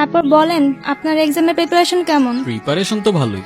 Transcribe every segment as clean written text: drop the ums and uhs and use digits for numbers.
তারপর বলেন আপনার এক্সামের প্রিপারেশন কেমন? প্রিপারেশন তো ভালোই।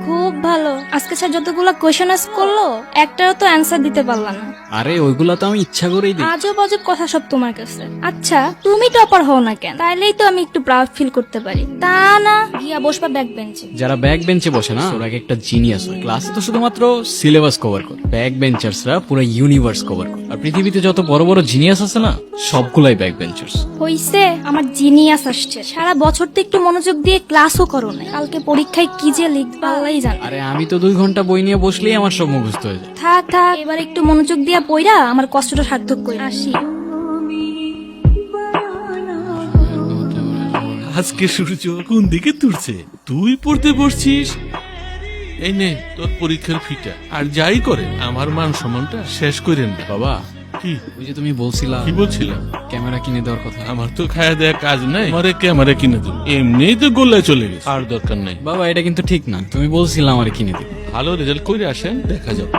খুব ভালো। আজকে স্যার যতগুলো কোয়েশ্চেন আস করলো একটারও তো অ্যান্সার দিতে পারলাম না। আরে ওইগুলা তো আমি ইচ্ছা করেই দিই। আজব আজব কথা সব তোমার কাছে। আচ্ছা তুমি টপার হও না কেন? তাইলেই তো আমি একটু প্রাউড ফিল করতে পারি। তা না গিয়া বসবা ব্যাক বেঞ্চে। যারা ব্যাক বেঞ্চে বসে না ওরা একটা জিনিয়াস হয়। ক্লাসে তো শুধুমাত্র সিলেবাস কভার করে, ব্যাক বেঞ্চার্সরা পুরো ইউনিভার্স কভার করে। আর পৃথিবীতে যত বড় বড় জিনিয়াস আছে না সবগুলাই ব্যাক বেঞ্চার্স। হইছে আমার জিনিয়াস আসছে। সারা বছর তো একটু মনোযোগ দিয়ে ক্লাসও করো না। কালকে পরীক্ষায় কি যে লিখবা আল্লাহই জানে। আরে আমি তো 2 ঘন্টা বই নিয়ে বসলেই আমার সব মুখস্থ হয়ে যায়। থাক থাক, এবার একটু মনোযোগ দিয়া পইরা আমার কষ্টটা সার্থক করে আসি। আজকে সূর্য কোন দিকে তুলছে? তুই পড়তে বসছিস। এই নে তোর পরীক্ষার ফিটা। আর যাই করে আমার মান সম্মানটা শেষ করেন না। বাবা কি ওই যে তুমি বলছিলা কি বলছিলাম? ক্যামেরা কিনে দেওয়ার কথা। আমার তো খায়া দেয়া কাজ নাই, আমারে ক্যামেরা কিনে দিন। এমনিই তো গোল্লায় চলে গেছে, আর দরকার নাই। বাবা এটা কিন্তু ঠিক না, তুমি বলছিলা আমারে কিনে দিবে। ভালো রেজাল্ট করে আসেন, দেখা যাবে।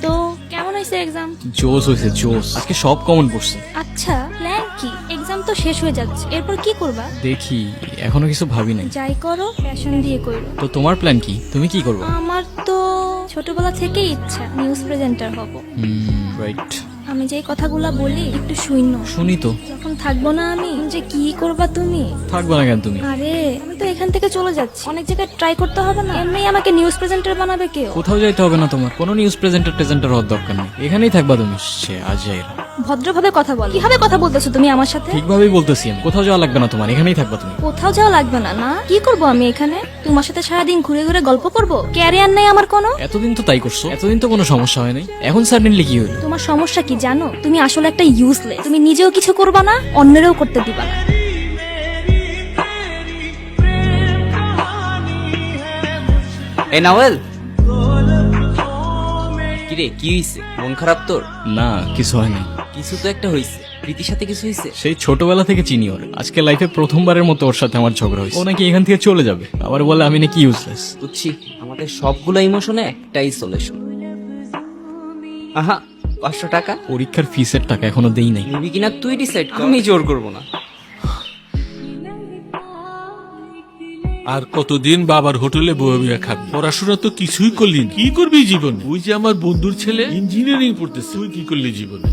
তো কেমন হয়েছে এক্সাম? জোস হয়েছে জোস, আজকে সব কমন পড়ছে। আচ্ছা প্ল্যান কি? এক্সাম তো শেষ হয়ে যাচ্ছে, এরপর কি করবা? দেখি এখনো কিছু ভাবি নাই। যাই করো প্যাশন দিয়ে করো। তো তোমার প্ল্যান কি? তুমি কি করবে? আমার তো ছোটবেলা থেকেই ইচ্ছা নিউজ প্রেজেন্টার হব। রাইট। আমি যে কথাগুলা বলি একটু শুইনো। শুনি তো। যখন থাকবো না আমি যে কি করবা তুমি? থাকবে না কেন তুমি? আরে আমি তো এখান থেকে চলে যাচ্ছি, অনেক জায়গায় ট্রাই করতে হবে না? এমনি আমাকে নিউজ প্রেজেন্টার বানাবে কেউ? কোথাও যাইতে হবে না তোমার, কোনো নিউজ প্রেজেন্টার হওয়ার দরকার নেই, এখানেই থাকবা তুমি। সে আজাইরা ভদ্রভাবে কথা বল। কিভাবে কথা বলতেছো তুমি আমার সাথে? ঠিকভাবেই বলতেছি আমি, কোথাও যাওয়া লাগবে না তোমার, এখানেই থাকবা তুমি। কোথাও যাওয়া লাগবে না। না কি করব আমি এখানে? তোমার সাথে সারাদিন ঘুরে ঘুরে গল্প করব? ক্যারিয়ার নাই আমার কোনো? এতদিন তো তাই করছো, এতদিন তো কোনো সমস্যা হয় নাই, এখন সাডেনলি কি হলো? তোমার সমস্যা কি জানো? তুমি আসলে একটা ইউজলেস। তুমি নিজেও কিছু করবা না, অন্যেরও করতে দিবা না। এই নাওয়েল, কিরে কি হইছে? মন খারাপ তোর? না কিছু হয় নাই। কিছু তো একটা হইছে। প্রীতির সাথে কিছু হইছে? সেই ছোটবেলা থেকে চিনি ওর, আজকে লাইফে প্রথমবারের মতো ওর সাথে আমার ঝগড়া হয়েছে। ও নাকি এখান থেকে চলে যাবে, আবার বলে আমি নাকি ইউজলেস। বুঝছি, আমাদের সবগুলো ইমোশনে একটাই সলিউশন। আহা, 500 টাকা পরীক্ষার ফিসের টাকা এখনো দেই নাই। নিবি কিনা তুই ডিসাইড কর, আমি জোর করবো না। আর কতদিন বাবার হোটেলে বয়ে বয়ে খাবি? পড়াশোনা তো কিছুই করলি না। কি করবি জীবনে? ওই যে আমার বন্ধুর ছেলে ইঞ্জিনিয়ারিং পড়তেছে, তুই কি করলি জীবনে?